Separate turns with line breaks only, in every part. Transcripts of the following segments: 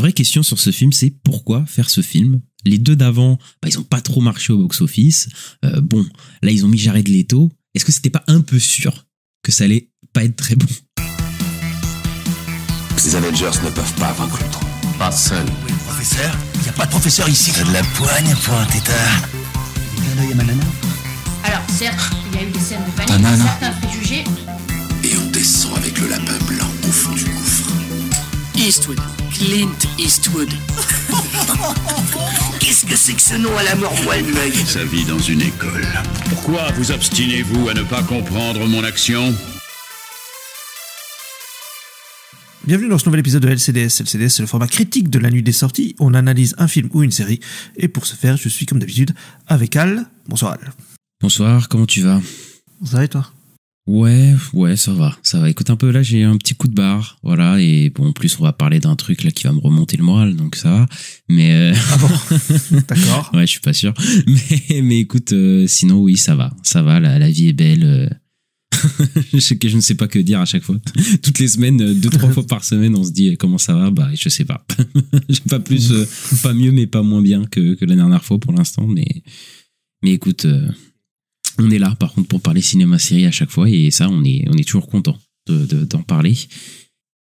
vraie question sur ce film, c'est pourquoi faire ce film? Les deux d'avant, ils ont pas trop marché au box-office. Bon, là, ils ont mis Jared Leto. Est-ce que c'était pas un peu sûr que ça allait pas être très bon?
Ces Avengers ne peuvent pas vaincre le trou.
Pas seul.
Oui, le professeur? Il n'y a pas de professeur ici.
T'as de la poigne pour un tétard.
Il y a un œil à ma nana.
Alors, certes, il y a eu des scènes de panique,
Banana.
certains préjugés.
Et on descend avec le lapin blanc au fond du gouffre.
Eastwood. Clint Eastwood.
Qu'est-ce que c'est que ce nom à la mort moelle-meuille?
Sa vie dans une école. Pourquoi vous obstinez-vous à ne pas comprendre mon action?
Bienvenue dans ce nouvel épisode de LCDS. LCDS, c'est le format critique de la nuit des sorties. On analyse un film ou une série. Et pour ce faire, je suis comme d'habitude avec Al. Bonsoir Al.
Bonsoir, comment tu vas?
Ça va et toi?
Ouais, ça va. Écoute, un peu là, j'ai un petit coup de barre, voilà, et bon, en plus, on va parler d'un truc là qui va me remonter le moral, donc ça va. Mais
Ah bon? D'accord.
ouais, je suis pas sûr. Mais écoute, sinon oui, ça va. La vie est belle. Je ne sais pas que dire à chaque fois. Toutes les semaines, 2-3 fois par semaine, on se dit comment ça va. Bah, je sais pas. J'ai pas plus, pas mieux, mais pas moins bien que la dernière fois pour l'instant. Mais écoute. On est là, par contre, pour parler cinéma-série à chaque fois, et ça, on est toujours content d'en parler.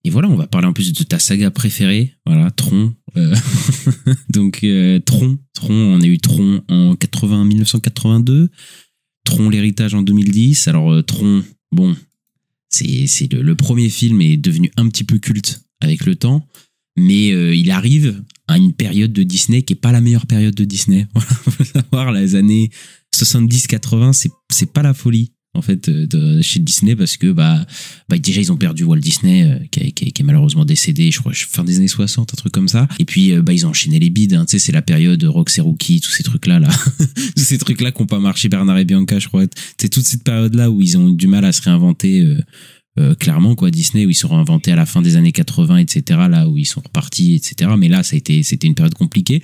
Et voilà, on va parler en plus de ta saga préférée, voilà, Tron. Donc, Tron, on a eu Tron en 1982, Tron l'héritage en 2010. Alors, Tron, bon, c'est le premier film est devenu un petit peu culte avec le temps, mais il arrive à une période de Disney qui est pas la meilleure période de Disney. Voilà, faut savoir, les années 70-80, c'est pas la folie en fait chez Disney, parce que déjà ils ont perdu Walt Disney qui est malheureusement décédé, je crois fin des années 60, un truc comme ça, et puis ils ont enchaîné les bides, hein, tu sais, c'est la période Rox et Rookie, tous ces trucs là tous ces trucs là qui ont pas marché, Bernard et Bianca, je crois, c'est toute cette période là où ils ont eu du mal à se réinventer, clairement, quoi, Disney, où ils se sont réinventés à la fin des années 80, etc., là où ils sont repartis, etc., mais là c'était une période compliquée.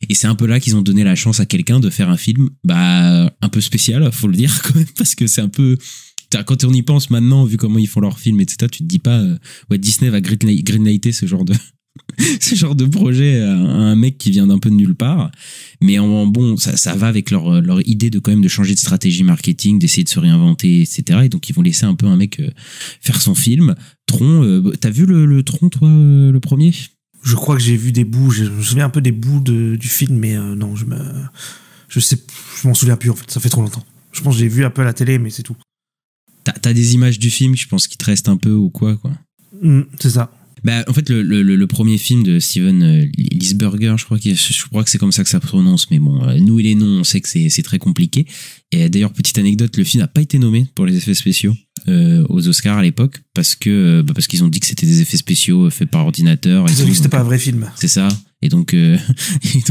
Et c'est un peu là qu'ils ont donné la chance à quelqu'un de faire un film, un peu spécial, faut le dire quand même, parce que c'est un peu, quand on y pense maintenant, vu comment ils font leurs films, etc., tu te dis pas, ouais, Disney va greenlighter ce genre de projet à un mec qui vient d'un peu de nulle part. Mais bon, ça va avec leur idée de quand même de changer de stratégie marketing, d'essayer de se réinventer, etc. Et donc ils vont laisser un peu un mec faire son film. Tron, t'as vu le Tron, toi, le premier?
Je crois que j'ai vu des bouts, je me souviens un peu des bouts du film, mais non, je m'en souviens plus en fait, ça fait trop longtemps. Je pense que j'ai vu un peu à la télé, mais c'est tout. T'as
des images du film, je pense qu'il te reste un peu ou quoi.
C'est ça.
En fait, le premier film de Steven Lisberger, je crois que c'est comme ça que ça se prononce, mais bon, nous et les noms, on sait que c'est très compliqué. Et d'ailleurs, petite anecdote, le film n'a pas été nommé pour les effets spéciaux aux Oscars à l'époque, parce qu'ils ont dit que c'était des effets spéciaux faits par ordinateur.
Ils ont dit que c'était pas un vrai film.
C'est ça. Et donc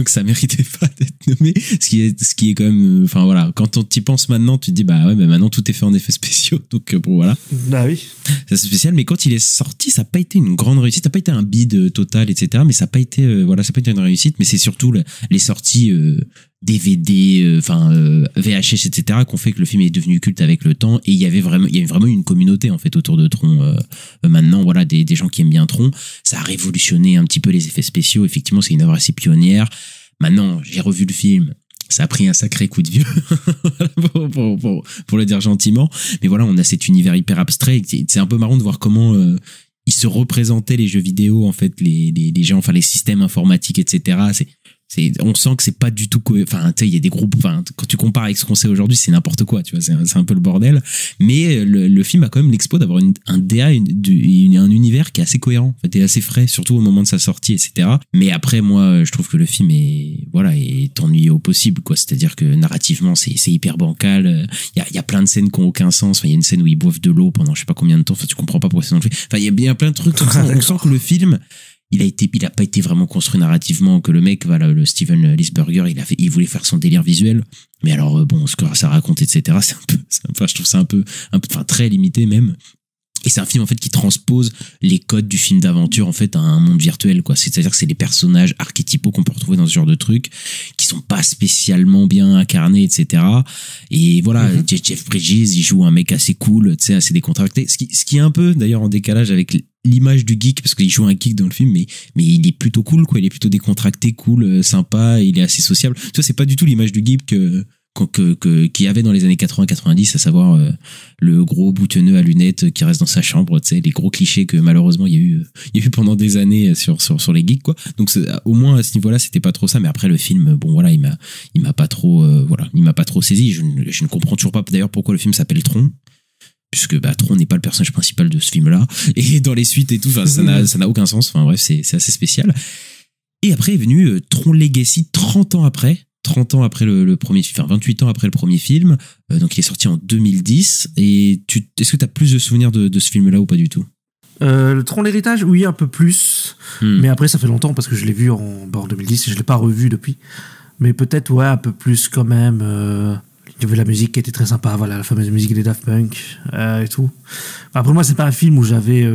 ça méritait pas d'être nommé, ce qui est quand même, enfin voilà, quand on t'y pense maintenant, tu te dis maintenant tout est fait en effets spéciaux, donc bon voilà.
Ah oui.
Ça, c'est spécial, mais quand il est sorti, ça n'a pas été une grande réussite, ça n'a pas été un bide total, etc. Mais ça n'a pas été ça n'a pas été une réussite, mais c'est surtout les sorties DVD, VHS, etc., qu'on fait que le film est devenu culte avec le temps. Et il y avait vraiment une communauté en fait autour de Tron. Maintenant, voilà, des gens qui aiment bien Tron. Ça a révolutionné un petit peu les effets spéciaux. Effectivement, c'est une œuvre assez pionnière. Maintenant, j'ai revu le film. Ça a pris un sacré coup de vieux, pour le dire gentiment. Mais voilà, on a cet univers hyper abstrait. C'est un peu marrant de voir comment ils se représentaient les jeux vidéo, en fait, les gens, enfin les systèmes informatiques, etc. On sent que c'est pas du tout, enfin, tu sais, il y a des groupes, enfin, quand tu compares avec ce qu'on sait aujourd'hui, c'est n'importe quoi, tu vois, c'est un peu le bordel. Mais le film a quand même l'exploit d'avoir un DA, un univers qui est assez cohérent, en fait, et assez frais, surtout au moment de sa sortie, etc. Mais après, moi, je trouve que le film est ennuyeux au possible, quoi. C'est-à-dire que narrativement, c'est hyper bancal. Il y a plein de scènes qui ont aucun sens. Enfin, il y a une scène où ils boivent de l'eau pendant je sais pas combien de temps. Enfin, tu comprends pas pourquoi c'est dans le film. Enfin, il y a bien plein de trucs comme ça. On sent que le film, il a pas été vraiment construit narrativement, que le mec, voilà, le Steven Lisberger, il voulait faire son délire visuel. Mais alors, bon, ce que ça raconte, etc., je trouve ça un peu, très limité même. Et c'est un film en fait qui transpose les codes du film d'aventure en fait à un monde virtuel, quoi. C'est-à-dire que c'est des personnages archétypaux qu'on peut retrouver dans ce genre de trucs qui sont pas spécialement bien incarnés, etc. Et voilà, Jeff Bridges, il joue un mec assez cool, tu sais, assez décontracté. Ce qui est un peu d'ailleurs en décalage avec l'image du geek, parce qu'il joue un geek dans le film, mais il est plutôt cool, quoi. Il est plutôt décontracté, cool, sympa, il est assez sociable. Tu vois, c'est pas du tout l'image du geek qu'il y avait dans les années 80-90, à savoir le gros boutonneux à lunettes qui reste dans sa chambre, tu sais, les gros clichés que malheureusement il y a eu pendant des années sur les geeks, quoi. Donc au moins à ce niveau-là, c'était pas trop ça, mais après le film, bon voilà, il m'a pas trop saisi. Je ne comprends toujours pas d'ailleurs pourquoi le film s'appelle Tron, puisque Tron n'est pas le personnage principal de ce film-là, et dans les suites et tout, enfin ça n'a aucun sens. Enfin bref, c'est assez spécial. Et après est venu Tron Legacy 30 ans après le premier film, enfin 28 ans après le premier film, donc il est sorti en 2010. Et est-ce que tu as plus de souvenirs de ce film-là ou pas du tout?
Le Tron l'héritage, oui, un peu plus, mais après ça fait longtemps parce que je l'ai vu en 2010 et je l'ai pas revu depuis, mais peut-être ouais un peu plus quand même. Il y avait la musique qui était très sympa, voilà, la fameuse musique des Daft Punk et tout. Après moi c'est pas un film où j'avais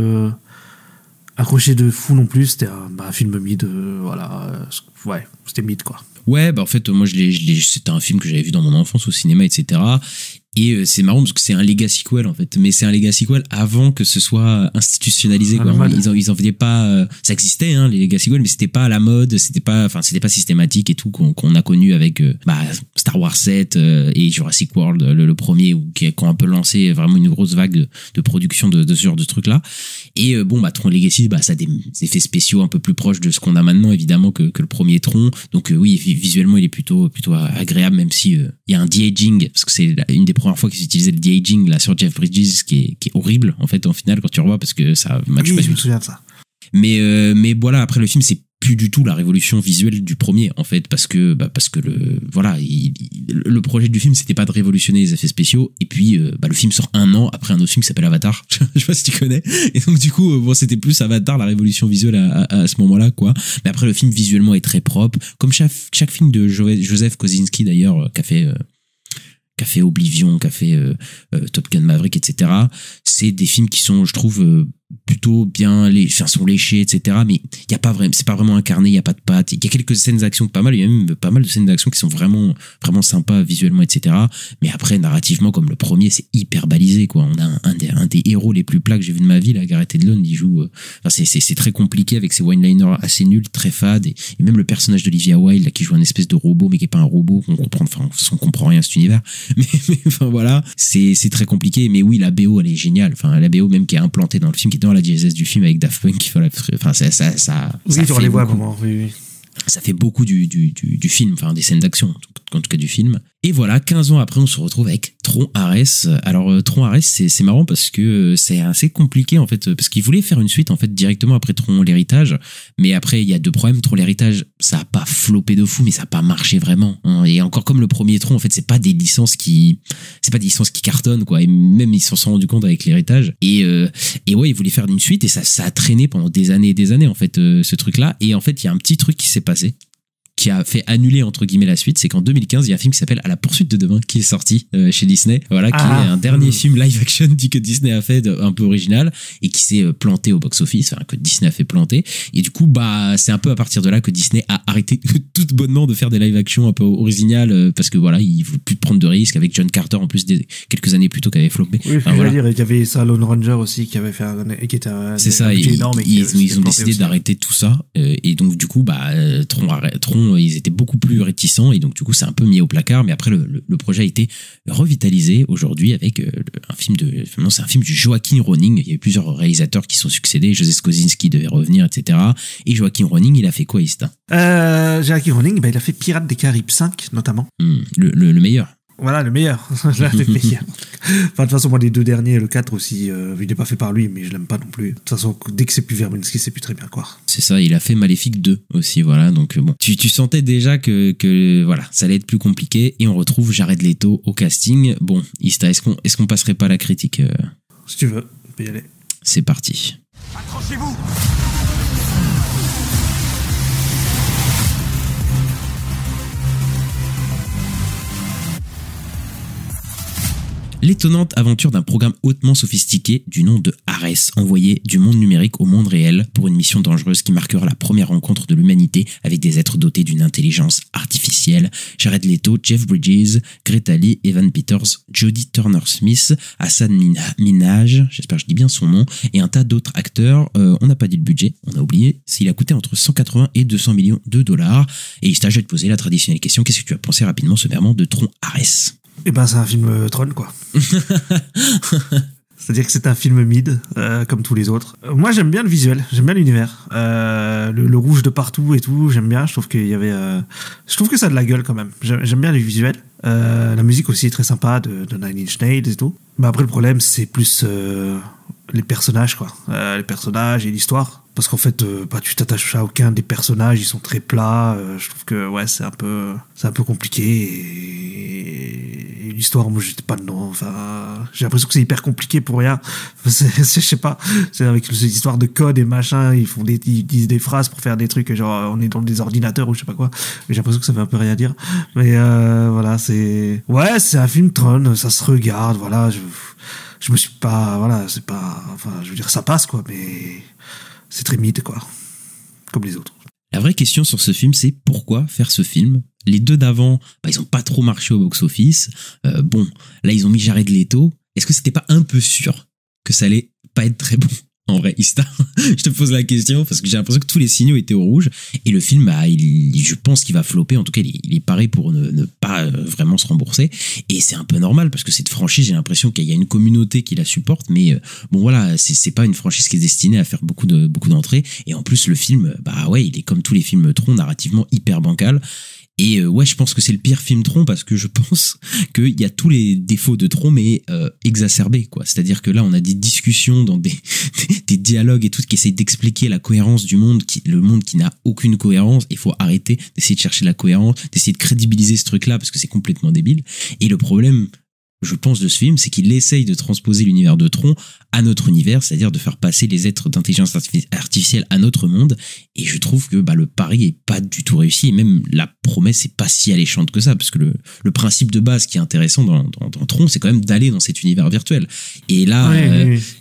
accroché de fou non plus, c'était un film mid, voilà, ouais, c'était mid quoi.
Ouais, en fait, moi, c'était un film que j'avais vu dans mon enfance au cinéma, etc. Et c'est marrant parce que c'est un legacy-quel, en fait. Mais c'est un legacy-quel avant que ce soit institutionnalisé, quoi. Ils en faisaient pas, ça existait, hein, les legacy-quels, mais c'était pas à la mode, c'était pas systématique et tout, qu'on a connu avec, Star Wars 7, et Jurassic World, le premier, qui ont un peu lancé vraiment une grosse vague de production de ce genre de trucs-là. Et Tron Legacy, ça a des effets spéciaux un peu plus proches de ce qu'on a maintenant, évidemment, que le premier Tron. Donc oui, visuellement, il est plutôt agréable, même si il y a un de-aging, parce que c'est une des premières fois qu'ils utilisaient le de-aging là sur Jeff Bridges, qui est horrible en fait, en final, quand tu revois, parce que ça matche pas.
Je me souviens de ça.
Mais voilà, après le film, c'est plus du tout la révolution visuelle du premier, en fait, parce que le projet du film, c'était pas de révolutionner les effets spéciaux. Et puis le film sort un an après un autre film qui s'appelle Avatar. Je sais pas si tu connais. Et donc du coup, c'était plus Avatar, la révolution visuelle à ce moment-là, quoi. Mais après, le film visuellement est très propre, comme chaque film de Joseph Kosinski d'ailleurs, qui a fait Oblivion, qui a fait Top Gun Maverick, etc. C'est des films qui sont, je trouve, plutôt bien, sont léchés, etc. Mais il y a pas vraiment, c'est pas vraiment incarné, il y a pas de pattes. Il y a quelques scènes d'action pas mal, il y a même pas mal de scènes d'action qui sont vraiment, vraiment sympas visuellement, etc. Mais après, narrativement, comme le premier, c'est hyper balisé, quoi. On a un des héros les plus plats que j'ai vu de ma vie, là, Gareth Edlund, il joue, c'est très compliqué avec ses one-liners assez nuls, très fades, et même le personnage d'Olivia Wilde, là, qui joue un espèce de robot, mais qui est pas un robot, on comprend rien à cet univers. Mais enfin, voilà, c'est très compliqué. Mais oui, la BO, elle est géniale. Enfin, la BO même qui est implantée dans le film, qui est dans la diésèse du film avec Daft Punk, enfin, ça
oui, tu les vois à un moment, oui.
Ça fait beaucoup du film, enfin des scènes d'action, en tout cas du film. Et voilà, 15 ans après, on se retrouve avec Tron Ares. Alors, Tron Ares, c'est marrant parce que c'est assez compliqué, en fait, parce qu'ils voulaient faire une suite, en fait, directement après Tron l'héritage. Mais après, il y a deux problèmes. Tron l'héritage, ça a pas floppé de fou, mais ça a pas marché vraiment, hein. Et encore comme le premier Tron, en fait, c'est pas des licences qui cartonnent, quoi. Et même, ils s'en sont rendus compte avec l'héritage. Et ouais, ils voulaient faire une suite et ça a traîné pendant des années et des années, en fait, ce truc-là. Et en fait, il y a un petit truc qui s'est passé, qui a fait annuler entre guillemets la suite, c'est qu'en 2015 il y a un film qui s'appelle À la poursuite de demain qui est sorti chez Disney, voilà, qui est un dernier film live action que Disney a fait un peu original et qui s'est planté au box office, enfin que Disney a fait planter, et du coup c'est un peu à partir de là que Disney a arrêté tout bonnement de faire des live action un peu originales, parce que voilà, il ne voulait plus prendre de risques, avec John Carter en plus quelques années plus tôt qui avait floppé.
Oui, enfin, voilà. Dire, il y avait ça Lone Ranger aussi qui avait fait qui était
c'est ça, énorme, ils ont décidé d'arrêter tout ça, et donc du coup Tron, ils étaient beaucoup plus réticents, et donc du coup c'est un peu mis au placard. Mais après le projet a été revitalisé aujourd'hui avec un film du Joaquin Rowling. Il y a eu plusieurs réalisateurs qui sont succédés, Joseph Kosinski devait revenir, etc. Et Joaquin Rowling, il a fait quoi, Ista?
Joaquin Rowling, il a fait Pirates des Caraïbes 5 notamment.
Le meilleur.
Voilà, le meilleur. Enfin, de toute façon, moi, les deux derniers, le 4 aussi, il n'est pas fait par lui, mais je l'aime pas non plus. De toute façon, dès que c'est plus Verbinski, c'est plus très bien, quoi.
C'est ça, il a fait Maléfique 2 aussi, voilà. Donc, bon. Tu sentais déjà que voilà, ça allait être plus compliqué, et on retrouve Jared Leto au casting. Bon, Ista, est-ce qu'on passerait pas à la critique?
Si tu veux, on peut y aller.
C'est parti.
Accrochez-vous!
L'étonnante aventure d'un programme hautement sophistiqué du nom de Ares, envoyé du monde numérique au monde réel pour une mission dangereuse qui marquera la première rencontre de l'humanité avec des êtres dotés d'une intelligence artificielle. Jared Leto, Jeff Bridges, Greta Lee, Evan Peters, Jodie Turner-Smith, Hassan Minhaj, j'espère que je dis bien son nom, et un tas d'autres acteurs. On n'a pas dit le budget, on a oublié. Il a coûté entre 180 et 200 millions de dollars. Et il s'agit de poser la traditionnelle question, qu'est-ce que tu as pensé rapidement sommairement de Tron Ares?
Eh ben, c'est un film Tron, quoi. C'est-à-dire que c'est un film mid, comme tous les autres. Moi, j'aime bien le visuel, j'aime bien l'univers. Le rouge de partout et tout, j'aime bien. Je trouve qu'il y avait... je trouve que ça a de la gueule, quand même. J'aime bien le visuel. La musique aussi est très sympa, de Nine Inch Nails et tout. Mais après, le problème, c'est plus les personnages, quoi. Les personnages et l'histoire. Parce qu'en fait, tu t'attaches à aucun des personnages, ils sont très plats. Je trouve que ouais, c'est un peu compliqué. Et l'histoire, moi, j'étais pas dedans. Enfin, j'ai l'impression que c'est hyper compliqué pour rien. Je sais pas. C'est avec cette histoire de code et machin, ils disent des phrases pour faire des trucs, genre on est dans des ordinateurs ou je sais pas quoi. Mais j'ai l'impression que ça veut un peu rien dire. Mais voilà, c'est un film Tron, ça se regarde. Voilà, je me suis pas, voilà, c'est pas, enfin, je veux dire, ça passe quoi, mais c'est très mid, quoi. Comme les autres.
La vraie question sur ce film, c'est pourquoi faire ce film? Les deux d'avant, ils ont pas trop marché au box-office. Bon, là, ils ont mis Jared Leto. Est-ce que c'était pas un peu sûr que ça allait pas être très bon? En vrai, Ista, je te pose la question parce que j'ai l'impression que tous les signaux étaient au rouge et le film, je pense qu'il va flopper. En tout cas, il est paré pour ne pas vraiment se rembourser et c'est un peu normal parce que cette franchise, j'ai l'impression qu'il y a une communauté qui la supporte, mais bon voilà, c'est pas une franchise qui est destinée à faire beaucoup d'entrées et en plus le film, il est comme tous les films Tron, narrativement hyper bancal. Et je pense que c'est le pire film Tron parce que je pense qu'il y a tous les défauts de Tron mais exacerbés, quoi. C'est-à-dire que là on a des discussions dans des dialogues et tout qui essayent d'expliquer la cohérence du monde, le monde qui n'a aucune cohérence. Il faut arrêter d'essayer de chercher la cohérence, d'essayer de crédibiliser ce truc-là parce que c'est complètement débile. Et le problème, je pense, de ce film, c'est qu'il essaye de transposer l'univers de Tron à notre univers, c'est-à-dire de faire passer les êtres d'intelligence artificielle à notre monde. Et je trouve que le pari est pas du tout réussi. Et même la promesse est pas si alléchante que ça, parce que le principe de base qui est intéressant dans Tron, c'est quand même d'aller dans cet univers virtuel. Et là,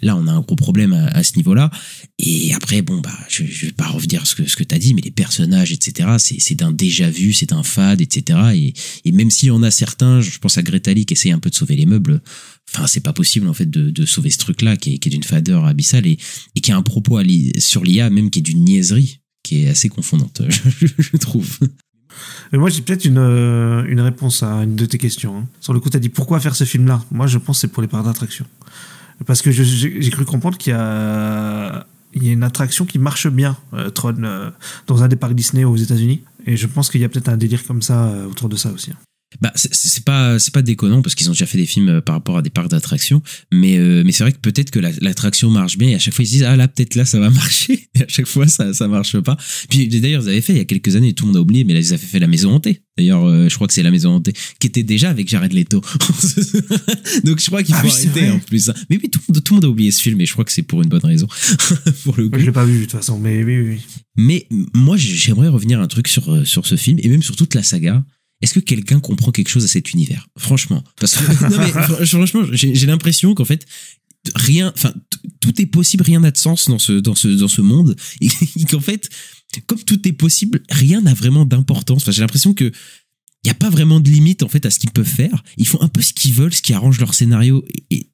là, on a un gros problème à ce niveau-là. Et après, je vais pas revenir ce que t'as dit, mais les personnages, etc., c'est d'un déjà vu, c'est d'un fade, etc. Et même s'il y en a certains, je pense à Greta Lee qui essaye un peu de sauver les meubles, enfin, c'est pas possible, en fait, de sauver ce truc-là, qui est d'une fadeur abyssale et qui a un propos sur l'IA, même qui est d'une niaiserie, qui est assez confondante, je trouve.
Mais moi, j'ai peut-être une réponse à une de tes questions. Hein. Sur le coup, t'as dit pourquoi faire ce film-là? Moi, je pense que c'est pour les parcs d'attraction. Parce que j'ai cru comprendre qu'il y a une attraction qui marche bien, Tron, dans un des parcs Disney aux États-Unis. Et je pense qu'il y a peut-être un délire comme ça autour de ça aussi.
C'est pas déconnant parce qu'ils ont déjà fait des films par rapport à des parcs d'attractions, mais c'est vrai que peut-être que l'attraction marche bien et à chaque fois ils se disent là peut-être là ça va marcher et à chaque fois ça marche pas. Puis d'ailleurs ils avaient fait il y a quelques années, tout le monde a oublié, mais là ils avaient fait La Maison Hantée. D'ailleurs je crois que c'est La Maison Hantée qui était déjà avec Jared Leto. Donc je crois qu'il faut arrêter en plus. Mais oui, tout le monde a oublié ce film et je crois que c'est pour une bonne raison. Pour le coup.
Je l'ai pas vu de toute façon, mais oui.
Mais moi j'aimerais revenir un truc sur ce film et même sur toute la saga. Est-ce que quelqu'un comprend quelque chose à cet univers? Franchement. Parce que, non mais, franchement, j'ai l'impression qu'en fait, tout est possible, rien n'a de sens dans ce monde. Et qu'en fait, comme tout est possible, rien n'a vraiment d'importance. Enfin, j'ai l'impression que il n'y a pas vraiment de limite en fait à ce qu'ils peuvent faire. Ils font un peu ce qu'ils veulent, ce qui arrange leur scénario,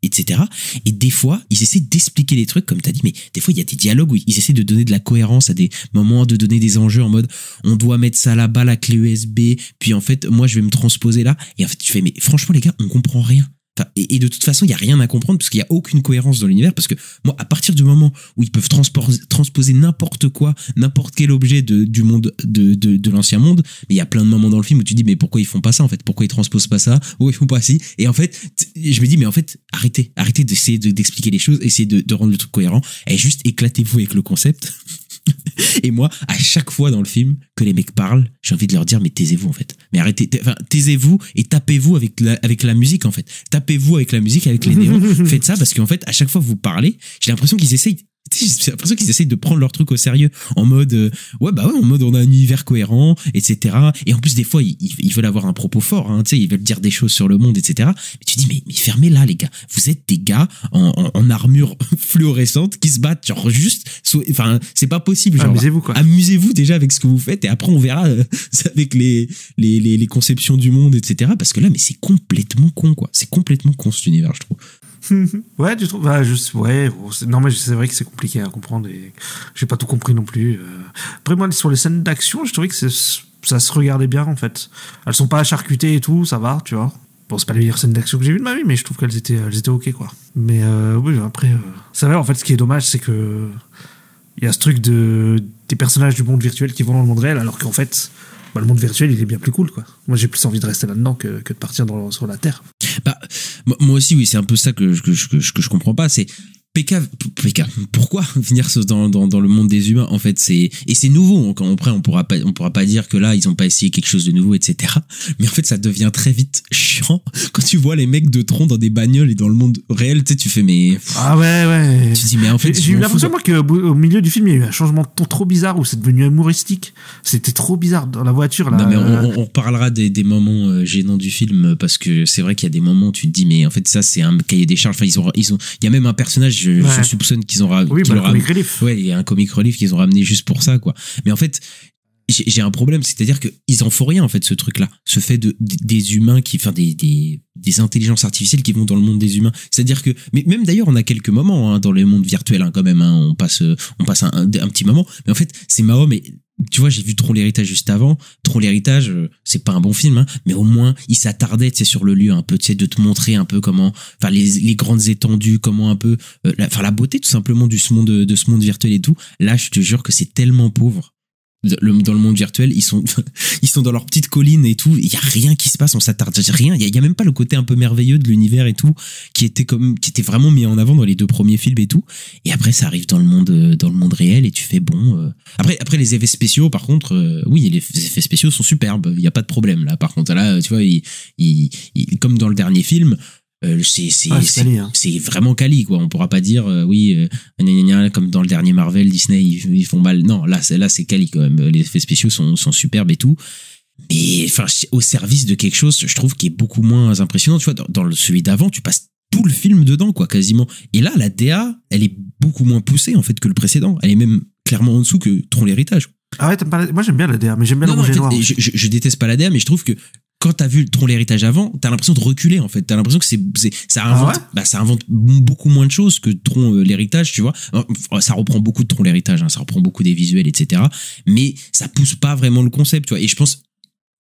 etc. Et des fois, ils essaient d'expliquer les trucs, comme tu as dit, mais des fois, il y a des dialogues où ils essaient de donner de la cohérence à des moments, de donner des enjeux en mode on doit mettre ça là-bas, la clé USB, puis en fait, moi, je vais me transposer là. Et en fait, tu fais, mais franchement, les gars, on comprend rien. Et de toute façon, il n'y a rien à comprendre parce qu'il n'y a aucune cohérence dans l'univers. Parce que moi, à partir du moment où ils peuvent transposer n'importe quoi, n'importe quel objet du monde, de l'ancien monde, mais il y a plein de moments dans le film où tu dis, mais pourquoi ils font pas ça en fait? Pourquoi ils transposent pas ça? Pourquoi ils font pas ci? Et en fait, je me dis, mais en fait, arrêtez d'essayer d'expliquer les choses, essayez de rendre le truc cohérent et juste éclatez-vous avec le concept. Et moi, à chaque fois dans le film que les mecs parlent, j'ai envie de leur dire mais taisez-vous en fait. Mais arrêtez, taisez-vous et tapez-vous avec la musique en fait. Tapez-vous avec la musique, avec les néons. Faites ça parce qu'en fait, à chaque fois que vous parlez, j'ai l'impression qu'ils essayent J'ai l'impression qu'ils essayent de prendre leur truc au sérieux en mode en mode on a un univers cohérent, etc. Et en plus des fois ils veulent avoir un propos fort, hein, tu sais, ils veulent dire des choses sur le monde, etc. Mais tu dis mais fermez là les gars, vous êtes des gars en armure fluorescente qui se battent genre juste, enfin c'est pas possible. Genre,
amusez-vous quoi.
Amusez-vous déjà avec ce que vous faites et après on verra avec les conceptions du monde, etc. Parce que là mais c'est complètement con quoi, c'est complètement con cet univers je trouve.
Ouais, tu trouves non mais c'est vrai que c'est compliqué à comprendre et j'ai pas tout compris non plus. Après moi sur les scènes d'action, je trouvais que ça se regardait bien en fait. Elles sont pas charcutées et tout, ça va, tu vois. Bon, c'est pas les meilleures scènes d'action que j'ai vues de ma vie, mais je trouve qu'elles étaient ok quoi. Mais oui, après c'est vrai en fait ce qui est dommage c'est que il y a ce truc des personnages du monde virtuel qui vont dans le monde réel alors qu'en fait le monde virtuel il est bien plus cool quoi. Moi j'ai plus envie de rester là-dedans que de partir sur la Terre.
Bah moi aussi oui, c'est un peu ça que je comprends pas, c'est PK, pourquoi venir dans le monde des humains en fait, c'est nouveau, après on pourra pas dire que là ils ont pas essayé quelque chose de nouveau, etc. Mais en fait ça devient très vite chiant quand tu vois les mecs de tronc dans des bagnoles et dans le monde réel, tu sais, tu fais mais
ah ouais
tu dis mais en fait
j'ai eu l'impression moi qu'au milieu du film il y a eu un changement trop bizarre où c'est devenu humoristique, c'était trop bizarre dans la voiture là.
Non mais on parlera des moments gênants du film parce que c'est vrai qu'il y a des moments où tu te dis mais en fait ça c'est un cahier des charges, enfin il y a même un personnage je soupçonne qu'ils ont ramené.
Comic relief.
Ouais, il y a un comic relief qu'ils ont ramené juste pour ça, quoi. Mais en fait, j'ai un problème, c'est-à-dire qu'ils en font rien, en fait, ce truc-là. Ce fait des humains des intelligences artificielles qui vont dans le monde des humains. C'est-à-dire que, mais même d'ailleurs, on a quelques moments, hein, dans le monde virtuel, hein, quand même, hein, on passe un petit moment. Mais en fait, c'est marrant, mais tu vois, j'ai vu Tron l'héritage juste avant. Tron l'héritage, c'est pas un bon film, hein, mais au moins il s'attardait, tu sais, sur le lieu un peu, tu sais, de te montrer un peu comment, enfin les grandes étendues, comment un peu, la beauté tout simplement de ce monde virtuel et tout. Là, je te jure que c'est tellement pauvre. Dans le monde virtuel, ils sont dans leur petite colline et tout, il y a rien qui se passe, on s'attarde rien, il y a même pas le côté un peu merveilleux de l'univers et tout qui était vraiment mis en avant dans les 2 premiers films et tout. Et après ça arrive dans le monde réel et tu fais bon après les effets spéciaux par contre oui, les effets spéciaux sont superbes, il y a pas de problème là. Par contre là, tu vois, il comme dans le dernier film, c'est vraiment quali quoi. On pourra pas dire comme dans le dernier Marvel Disney ils font mal. Non, là c'est quali quand même. Les effets spéciaux sont superbes et tout. Mais enfin au service de quelque chose, je trouve qui est beaucoup moins impressionnant. Tu vois, dans celui d'avant, tu passes tout le film dedans quoi, quasiment. Et là la DA, elle est beaucoup moins poussée en fait que le précédent. Elle est même clairement en dessous que Tron l'héritage.
Ah ouais, moi j'aime bien la DA, mais j'aime bien le rouge et noir.
Je déteste pas la DA, mais je trouve que quand t'as vu Tron l'héritage avant, t'as l'impression de reculer en fait. T'as l'impression que ça invente beaucoup moins de choses que Tron l'héritage, tu vois. Ça reprend beaucoup de Tron l'héritage, hein, ça reprend beaucoup des visuels, etc. Mais ça pousse pas vraiment le concept, tu vois. Et je pense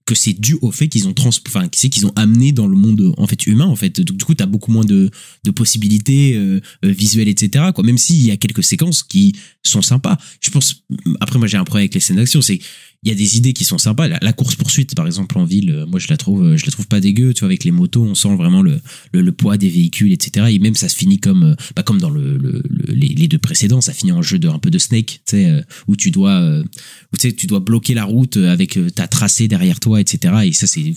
que c'est dû au fait qu'ils ont qu'ils ont amené dans le monde en fait humain en fait. Donc, du coup t'as beaucoup moins de possibilités visuelles, etc. quoi. Même s'il y a quelques séquences qui sont sympas. Je pense. Après moi j'ai un problème avec les scènes d'action, c'est il y a des idées qui sont sympas. La course poursuite par exemple en ville, moi je la trouve pas dégueu. Tu vois, avec les motos on sent vraiment le poids des véhicules, etc. Et même ça se finit comme dans les 2 précédents, ça finit en jeu un peu de Snake, tu sais, où tu dois bloquer la route avec ta tracée derrière toi, etc. Et ça c'est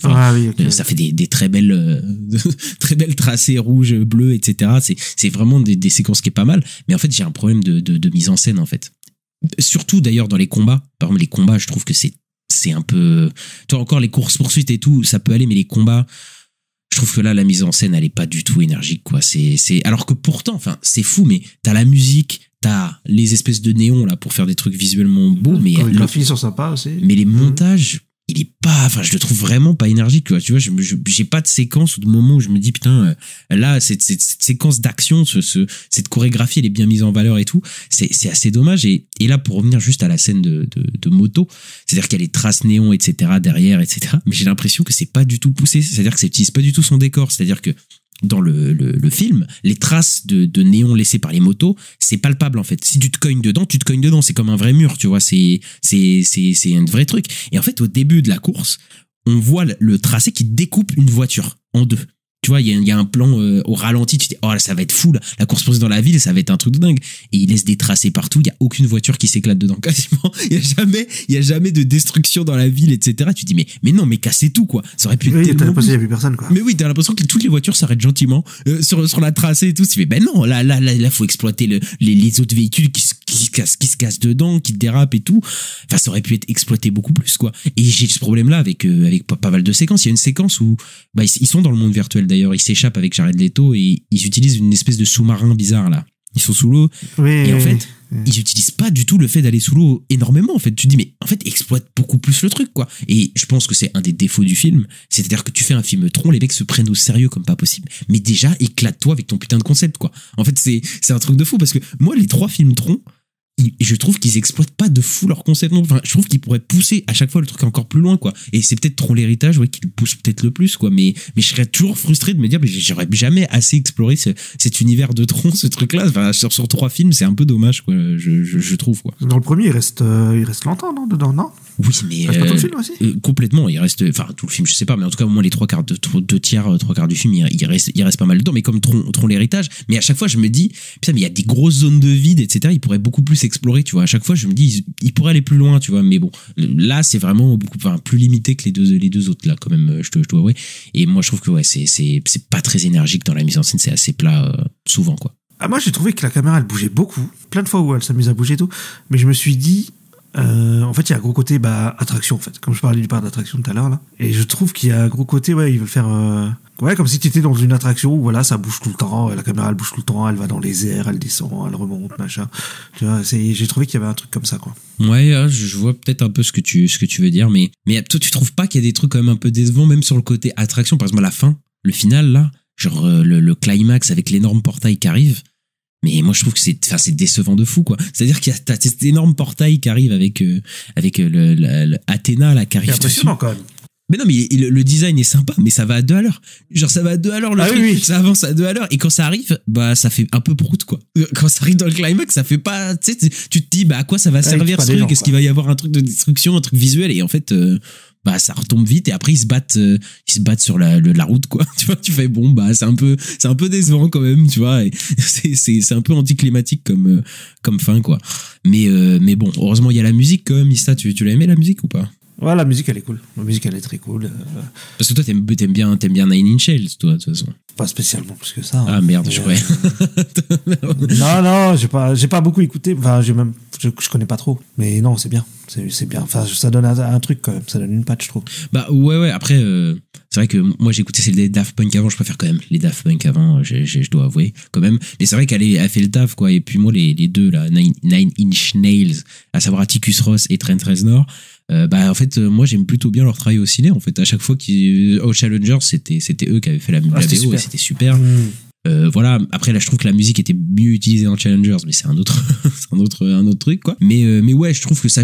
ça fait des très belles tracés rouges, bleus, etc. C'est vraiment des séquences qui est pas mal. Mais en fait j'ai un problème de mise en scène en fait. Surtout d'ailleurs dans les combats. Par exemple les combats, je trouve que c'est un peu, tu vois, encore les courses poursuites et tout ça peut aller, mais les combats, je trouve que là la mise en scène elle est pas du tout énergique quoi. C'est alors que pourtant, enfin c'est fou, mais t'as la musique, t'as les espèces de néons là pour faire des trucs visuellement beaux, mais
les graphismes sont sympas aussi.
Mais les montages, il est pas, enfin je le trouve vraiment pas énergique quoi. Tu vois, j'ai pas de séquence ou de moment où je me dis putain là cette séquence d'action, cette chorégraphie elle est bien mise en valeur et tout. C'est assez dommage. Et là pour revenir juste à la scène de moto, c'est-à-dire qu'il y a les traces néons, etc. derrière, etc. Mais j'ai l'impression que c'est pas du tout poussé. C'est-à-dire que ça utilise pas du tout son décor. C'est-à-dire que dans le film, les traces de néon laissées par les motos, c'est palpable en fait. Si tu te cognes dedans, c'est comme un vrai mur, tu vois, c'est un vrai truc. Et en fait, au début de la course, on voit le tracé qui découpe une voiture en 2. Tu vois, il y a un plan au ralenti, tu te dis, oh là, ça va être fou, là. La course-poursuite dans la ville, ça va être un truc de dingue. Et il laisse des tracés partout, il y a aucune voiture qui s'éclate dedans, quasiment. Il y a jamais de destruction dans la ville, etc. Tu te dis, mais non, mais cassez tout, quoi. Ça aurait pu être
Oui, t'as
tellement
l'impression qu'il
cool.
n'y a plus personne, quoi.
Mais oui, t'as l'impression que toutes les voitures s'arrêtent gentiment sur la tracée et tout. Tu fais, ben non, là, faut exploiter les autres véhicules qui se cassent dedans, qui dérapent et tout. Enfin, ça aurait pu être exploité beaucoup plus, quoi. Et j'ai ce problème-là avec pas mal de séquences. Il y a une séquence où, ils sont dans le monde virtuel d'ailleurs, ils s'échappent avec Jared Leto et ils utilisent une espèce de sous-marin bizarre là. Ils sont sous l'eau et en fait, ils utilisent pas du tout le fait d'aller sous l'eau énormément. En fait, tu te dis mais en fait, exploite beaucoup plus le truc, quoi. Et je pense que c'est un des défauts du film, c'est-à-dire que tu fais un film Tron, les mecs se prennent au sérieux comme pas possible. Mais déjà, éclate-toi avec ton putain de concept, quoi. En fait, c'est un truc de fou parce que moi, les 3 films Tron, je trouve qu'ils exploitent pas de fou leur concept. Enfin, je trouve qu'ils pourraient pousser à chaque fois le truc encore plus loin, quoi. Et c'est peut-être Tron l'héritage, qui le pousse peut-être le plus, quoi. Mais je serais toujours frustré de me dire, mais j'aurais jamais assez exploré cet univers de Tron, ce truc-là. Enfin, sur 3 films, c'est un peu dommage, quoi. Je trouve, quoi.
Dans le premier, il reste longtemps, non, dedans, non?
Oui, mais
Il reste pas tout le film aussi?
complètement. Il reste, enfin, tout le film, je sais pas, mais en tout cas, au moins les 3/4 du film, il reste pas mal dedans. Mais comme Tron l'héritage, mais à chaque fois, je me dis, putain, mais il y a des grosses zones de vide, etc. Il pourrait beaucoup plus explorer, tu vois. À chaque fois, je me dis, il pourrait aller plus loin, tu vois. Mais bon, là, c'est vraiment plus limité que les deux autres, là, quand même, je dois avouer. Et moi, je trouve que, ouais, c'est pas très énergique dans la mise en scène, c'est assez plat, souvent, quoi.
Ah, moi, j'ai trouvé que la caméra, elle bougeait beaucoup. Plein de fois où elle s'amuse à bouger et tout. Mais je me suis dit, en fait, il y a un gros côté attraction, en fait. Comme je parlais du parc d'attraction tout à l'heure, là. Et je trouve qu'il y a un gros côté, ils veulent faire... comme si tu étais dans une attraction où, voilà, ça bouge tout le temps. La caméra, elle bouge tout le temps. Elle va dans les airs, elle descend, elle remonte, machin. Tu vois, j'ai trouvé qu'il y avait un truc comme ça, quoi.
Ouais, je vois peut-être un peu ce que tu veux dire, mais toi, tu trouves pas qu'il y a des trucs quand même un peu décevants, même sur le côté attraction? Par exemple, à la fin, le final, là, genre le climax avec l'énorme portail qui arrive. Mais moi, je trouve que c'est décevant de fou, quoi. C'est-à-dire qu'il y a cet énorme portail qui arrive avec le Athéna, là, qui arrive
C'est impressionnant, quand même.
Mais non, mais le design est sympa, mais ça va à 2 à l'heure. Genre, ça va à 2 à l'heure, le truc.
Oui.
Ça avance à 2 à l'heure. Et quand ça arrive, ça fait un peu prout, quoi. Quand ça arrive dans le climax, ça fait pas, tu sais, tu te dis, à quoi ça va servir ce truc? Est-ce qu'il va y avoir un truc de destruction, un truc visuel? Et en fait, ça retombe vite et après ils se battent sur la route, quoi. Tu vois, tu fais bon, c'est un peu décevant quand même, tu vois. Et c'est un peu anticlimatique comme fin, quoi. Mais bon, heureusement il y a la musique quand même. Issa, tu l'as aimé la musique ou pas?
Ouais, la musique, elle est cool. La musique, elle est très cool.
Parce que toi, t'aimes bien Nine Inch Nails, toi, de toute façon.
Pas spécialement plus que ça.
Ah merde, je croyais.
Non, j'ai pas beaucoup écouté. Enfin, je connais pas trop. Mais non, c'est bien. C'est bien. Enfin, ça donne un truc quand même. Ça donne une patch, je trouve.
Ouais. Après, c'est vrai que moi, j'ai écouté les Daft Punk avant. Je préfère quand même les Daft Punk avant. Je dois avouer, quand même. Mais c'est vrai qu'elle a fait le taf, quoi. Et puis moi, les deux, là, Nine Inch Nails, à savoir Atticus Ross et Trent Reznor, en fait, moi, j'aime plutôt bien leur travail au ciné. En fait, à chaque fois au Challengers, c'était eux qui avaient fait la BO et c'était super. Voilà. Après, là, je trouve que la musique était mieux utilisée dans Challengers, mais c'est un autre truc, quoi. Mais ouais, je trouve que ça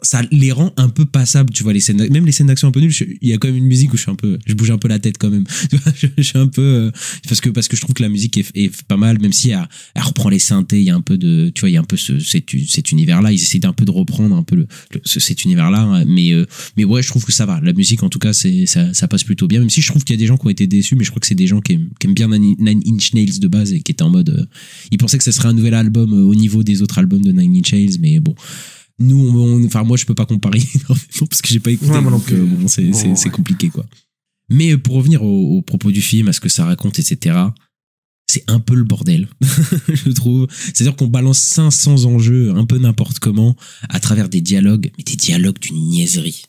ça les rend un peu passables, tu vois, même les scènes d'action un peu nulles. Il y a quand même une musique où je bouge un peu la tête quand même. Tu vois, je suis un peu, parce que je trouve que la musique est pas mal, même si elle reprend les synthés, il y a un peu de, tu vois, il y a un peu cet univers-là. Ils essaient un peu de reprendre un peu cet univers-là, mais ouais, je trouve que ça va. La musique, en tout cas, ça passe plutôt bien, même si je trouve qu'il y a des gens qui ont été déçus, mais je crois que c'est des gens qui aiment bien Nine Inch Nails de base et qui étaient en mode ils pensaient que ce serait un nouvel album au niveau des autres albums de Nine Inch Nails, mais bon, nous enfin moi je peux pas comparer parce que j'ai pas écouté, donc bon, c'est compliqué, quoi. Mais pour revenir au propos du film, à ce que ça raconte, etc., c'est un peu le bordel, je trouve. C'est-à-dire qu'on balance 500 enjeux un peu n'importe comment à travers des dialogues, mais des dialogues d'une niaiserie.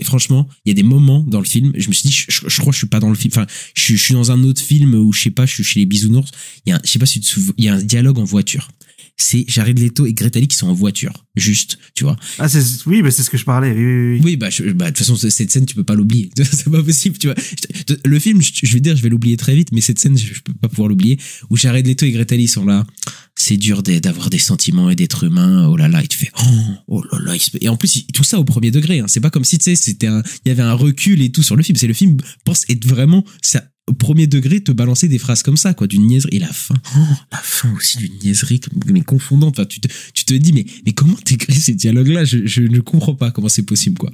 Franchement, il y a des moments dans le film, je me suis dit, je crois que je suis pas dans le film. Enfin, je suis dans un autre film où je sais pas, je suis chez les bisounours. Je sais pas si tu te souviens, il y a un dialogue en voiture. C'est Jared Leto et Greta Lee qui sont en voiture, juste, tu vois.
Ah, oui, c'est ce que je parlais. Oui.
Oui, de toute façon, cette scène, tu peux pas l'oublier. C'est pas possible, tu vois. Le film, je vais dire, je vais l'oublier très vite, mais cette scène, je peux pas pouvoir l'oublier, où Jared Leto et Greta Lee sont là. C'est dur d'avoir des sentiments et d'être humain. Oh là là, et tu fais, oh là là. Et en plus, tout ça au premier degré, hein. C'est pas comme si, tu sais, il y avait un recul et tout sur le film. C'est le film pense être vraiment ça. Au premier degré, te balancer des phrases comme ça, quoi, d'une niaiserie. Et la fin aussi d'une niaiserie, mais confondante. Enfin, tu te dis, mais comment t'écris ces dialogues-là? Je ne comprends pas comment c'est possible, quoi.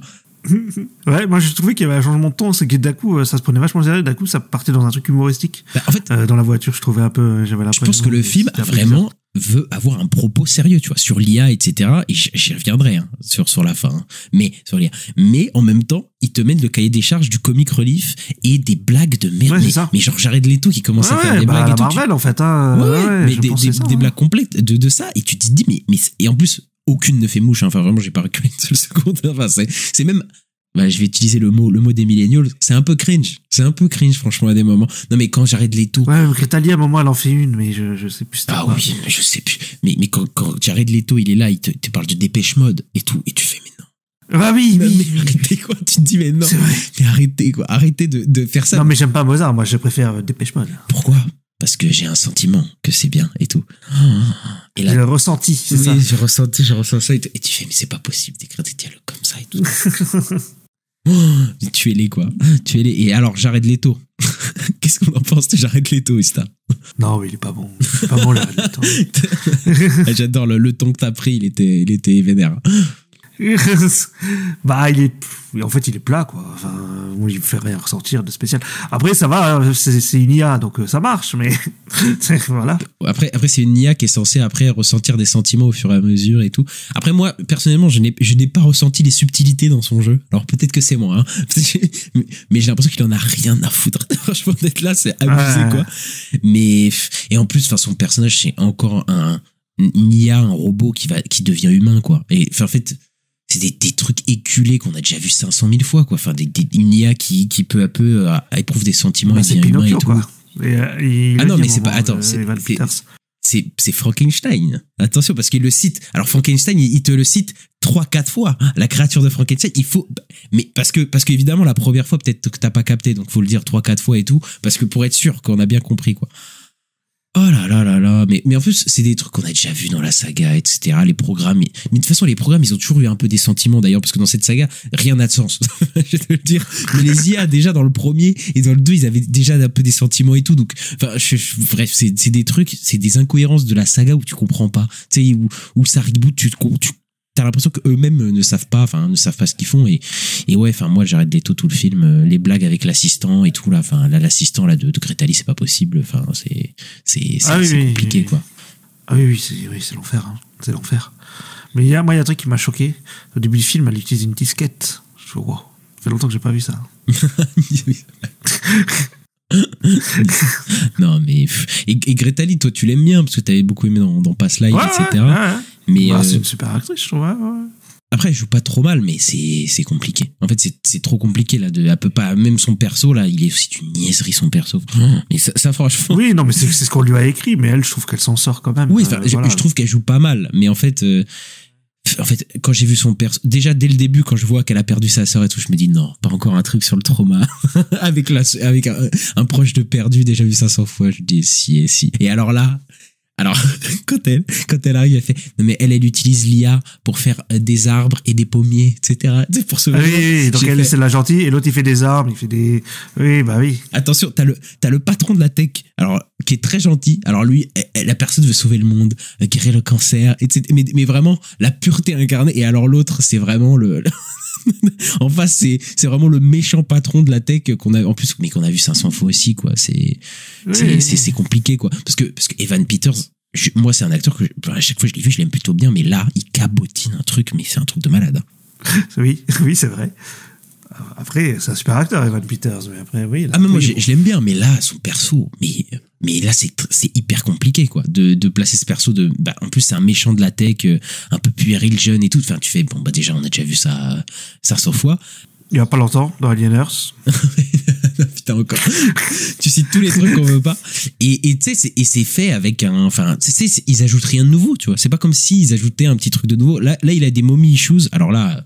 Ouais, moi j'ai trouvé qu'il y avait un changement de ton, c'est que d'un coup ça se prenait vachement sérieux, d'un coup ça partait dans un truc humoristique.
Bah, en fait,
Dans la voiture, je trouvais un peu, j'avais
je
l'impression.
pense que le film
c'était un peu
vraiment veut avoir un propos sérieux, tu vois, sur l'IA, etc. Et j'y reviendrai hein, sur la fin, hein. Mais sur l'IA. Mais en même temps, il te mène le cahier des charges du comic relief et des blagues de merde.
Ouais, c'est ça.
Mais genre Jared Leto qui commence à faire des
bah,
blagues
la
et tout.
Marvel en fait, hein.
Ouais, mais
je
des
pensais ça, hein.
blagues complètes de ça. Et tu te dis, mais et en plus, aucune ne fait mouche. Hein. Enfin, vraiment, j'ai pas reculé une seule seconde. Enfin, c'est même. Bah, je vais utiliser le mot des millennials. C'est un peu cringe. C'est un peu cringe, franchement, à des moments. Non, mais quand Jared Leto.
Ouais, Greta Lee, à un moment, elle en fait une, mais je sais plus.
Ah oui, je sais plus. Mais quand Jared Leto, il est là, il te parle de Dépêche Mode et tout. Et tu fais, mais non.
Ah oui,
Mais
oui.
arrêtez, quoi. Tu te dis, mais non.
C'est vrai.
Mais arrêtez, quoi. Arrêtez de faire ça.
Non, mais j'aime pas Mozart, moi, je préfère Dépêche Mode.
Pourquoi? Parce que j'ai un sentiment que c'est bien et tout. Et
J'ai le ressenti, c'est ça.
oui, je ressens ça et tout. Et tu fais, mais c'est pas possible d'écrire des dialogues comme ça et tout. Tuez-les, quoi. Tuez-les. Et alors, Jared Leto. Qu'est-ce qu'on en pense de Jared Leto, Ista?
Non, mais il est pas bon. Il est pas bon, là.
J'adore le ton que t'as pris, il était vénère.
Bah, en fait, il est plat, quoi. Enfin, il me fait rien ressentir de spécial. Après, ça va, c'est une IA, donc ça marche, mais voilà.
Après, c'est une IA qui est censée après ressentir des sentiments au fur et à mesure et tout. Après, moi, personnellement, je n'ai pas ressenti les subtilités dans son jeu. Alors, peut-être que c'est moi, hein. Mais j'ai l'impression qu'il en a rien à foutre. Franchement, d'être là, c'est abusé, quoi. Mais, et en plus, enfin, son personnage, c'est encore une IA, un robot qui devient humain, quoi. Et, en fait, c'est des trucs éculés qu'on a déjà vu 500 000 fois, quoi. Enfin, une IA qui peu à peu éprouve des sentiments et
C'est
devient humain et
Pinocchio,
tout.
quoi.
Ah non, mais c'est pas. Attends, c'est Frankenstein. Attention, parce qu'il le cite. Alors, Frankenstein, il te le cite 3-4 fois. La créature de Frankenstein, il faut. Mais parce que évidemment, la première fois, peut-être que t'as pas capté, donc faut le dire 3-4 fois et tout. Parce que pour être sûr qu'on a bien compris, quoi. Oh là là là là, mais en plus, c'est des trucs qu'on a déjà vus dans la saga, etc. Les programmes, mais de toute façon, les programmes, ils ont toujours eu un peu des sentiments, d'ailleurs, parce que dans cette saga, rien n'a de sens. Je vais te le dire. Mais les IA, déjà, dans le premier et dans le 2, ils avaient déjà un peu des sentiments et tout. Donc, enfin, bref, c'est des trucs, c'est des incohérences de la saga où tu comprends pas. Tu sais, où ça reboot, t'as l'impression qu'eux-mêmes ne savent pas ce qu'ils font. Et ouais, enfin, moi, j'arrête des tout le film, les blagues avec l'assistant et tout, là. Enfin, là, l'assistant, là, de Greta Lee, c'est pas possible. Enfin, c'est compliqué, quoi.
Ah oui, c'est l'enfer, hein. C'est l'enfer. Mais il y a un truc qui m'a choqué. Au début du film, elle utilise une disquette. Je fais, wow, ça fait longtemps que j'ai pas vu ça.
Non, mais et Greta Lee, toi, tu l'aimes bien parce que t'avais beaucoup aimé dans Past Lives, etc.
Ouais.
Mais
c'est une super actrice, je trouve. Ouais.
Après, elle joue pas trop mal, mais c'est compliqué. En fait, c'est trop compliqué là. Elle peut pas. Même son perso là, il est aussi une niaiserie son perso. Mais ça franchement.
Oui, non, mais c'est ce qu'on lui a écrit, mais elle, je trouve qu'elle s'en sort quand même.
Oui, voilà. Je trouve qu'elle joue pas mal, mais en fait, quand j'ai vu son perso, déjà dès le début, quand je vois qu'elle a perdu sa sœur et tout, je me dis non, pas encore un truc sur le trauma avec un proche de perdu déjà vu 500 fois. Je dis si. Et alors là. Alors, quand elle arrive, elle fait, non mais elle utilise l'IA pour faire des arbres et des pommiers, etc. C'est pour se
oui, donc elle, c'est la gentille, et l'autre, il fait des arbres, il fait des, oui, bah oui.
Attention, t'as le patron de la tech, alors, qui est très gentil. Alors lui, la personne veut sauver le monde, guérir le cancer, etc. Mais vraiment, la pureté incarnée. Et alors l'autre, c'est vraiment en face, c'est vraiment le méchant patron de la tech qu'on a, en plus, mais qu'on a vu 500 fois aussi, quoi. C'est compliqué, quoi. Parce que Evan Peters, moi, c'est un acteur que, à chaque fois que je l'ai vu, je l'aime plutôt bien, mais là, il cabotine un truc, mais c'est un truc de malade.
Oui, c'est vrai. Après, c'est un super acteur, Evan Peters, mais après, oui.
Mais moi, je l'aime bien, mais là, son perso, mais là, c'est hyper compliqué, quoi, de placer ce perso en plus, c'est un méchant de la tech, un peu puéril, jeune et tout. Enfin, tu fais, bon, bah, déjà, on a déjà vu ça 500 fois.
Il y a pas longtemps, dans Alieners.
Putain, encore. Tu cites tous les trucs qu'on veut pas. Et tu sais, c'est fait avec ils ajoutent rien de nouveau, tu vois. C'est pas comme s'ils ajoutaient un petit truc de nouveau. Là, il a des mommy issues. Alors là,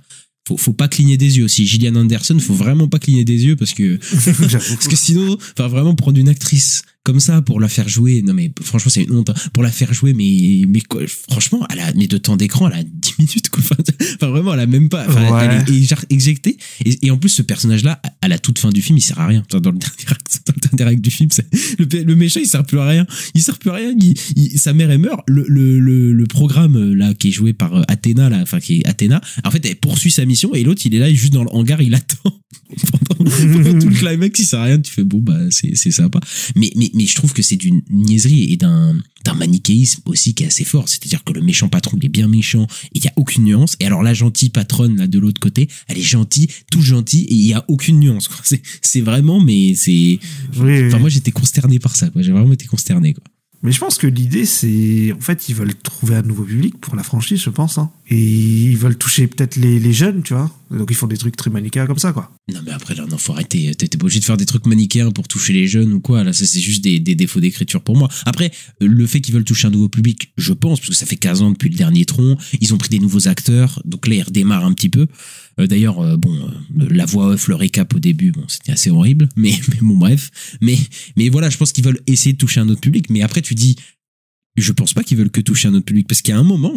faut pas cligner des yeux aussi. Gillian Anderson, faut vraiment pas cligner des yeux parce que sinon, enfin, vraiment prendre une actrice comme ça pour la faire jouer. Non mais franchement c'est une honte, hein. Pour la faire jouer, mais quoi, franchement mais de temps d'écran elle a 10 minutes quoi. Enfin vraiment elle a même pas, elle est genre éjectée, et en plus ce personnage là à la toute fin du film il sert à rien. Dans le dernier acte du film, le méchant il sert plus à rien, sa mère elle meurt, le programme là qui est joué par Athéna là, enfin qui est Athéna, en fait elle poursuit sa mission, et l'autre il est là juste dans le hangar, il attend pendant tout le climax, il sert à rien. Tu fais bon bah c'est sympa, mais je trouve que c'est d'une niaiserie et d'un manichéisme aussi qui est assez fort. C'est-à-dire que le méchant patron il est bien méchant et il y a aucune nuance, et alors la gentille patronne là de l'autre côté elle est gentille, tout gentil, et il y a aucune nuance quoi. C'est vraiment, mais c'est enfin moi j'étais consterné par ça quoi, j'ai vraiment été consterné quoi.
Mais je pense que l'idée, c'est... En fait, ils veulent trouver un nouveau public pour la franchise, je pense. Hein. Et ils veulent toucher peut-être les jeunes, tu vois. Donc, ils font des trucs très manichéens comme ça, quoi.
Non, mais après, là, non, faut arrêter. T'es pas obligé de faire des trucs manichéens pour toucher les jeunes ou quoi. Là, ça, c'est juste des défauts d'écriture pour moi. Après, le fait qu'ils veulent toucher un nouveau public, je pense, parce que ça fait 15 ans depuis le dernier Tron. Ils ont pris des nouveaux acteurs. Donc là, ils redémarrent un petit peu. D'ailleurs, la voix off, le récap au début, bon, c'était assez horrible, mais bon, bref. Mais voilà, je pense qu'ils veulent essayer de toucher un autre public. Mais après, tu dis, je pense pas qu'ils veulent que toucher un autre public, parce qu'il y a un moment,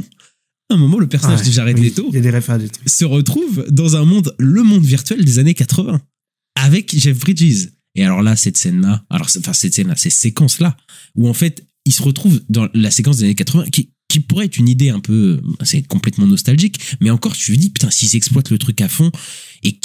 le personnage de Jared Leto se retrouve dans le monde virtuel des années 80, avec Jeff Bridges. Et alors là, cette séquence-là, où en fait, il se retrouve dans la séquence des années 80, qui pourrait être une idée un peu, c'est complètement nostalgique, mais encore tu te dis putain, s'ils exploitent le truc à fond, et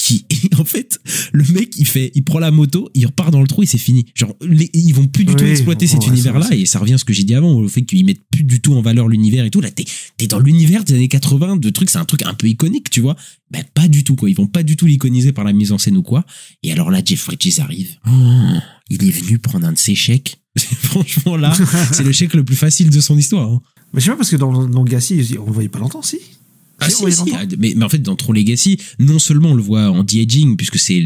en fait le mec il prend la moto, il repart dans le trou et c'est fini. Genre ils vont plus du tout exploiter cet univers là, et ça revient à ce que j'ai dit avant, au fait qu'ils mettent plus du tout en valeur l'univers et tout. Là t'es dans l'univers des années 80 de trucs, c'est un truc un peu iconique, tu vois. Ben pas du tout quoi, ils vont pas du tout l'iconiser par la mise en scène ou quoi. Et alors là Jeff Bridges arrive, il est venu prendre un de ses chèques. Franchement là c'est le chèque le plus facile de son histoire, hein.
Mais je sais pas, parce que dans Legacy, on le voyait pas longtemps, si.
Ah si. Mais en fait, dans Tron Legacy, non seulement on le voit en de-aging, puisque c'est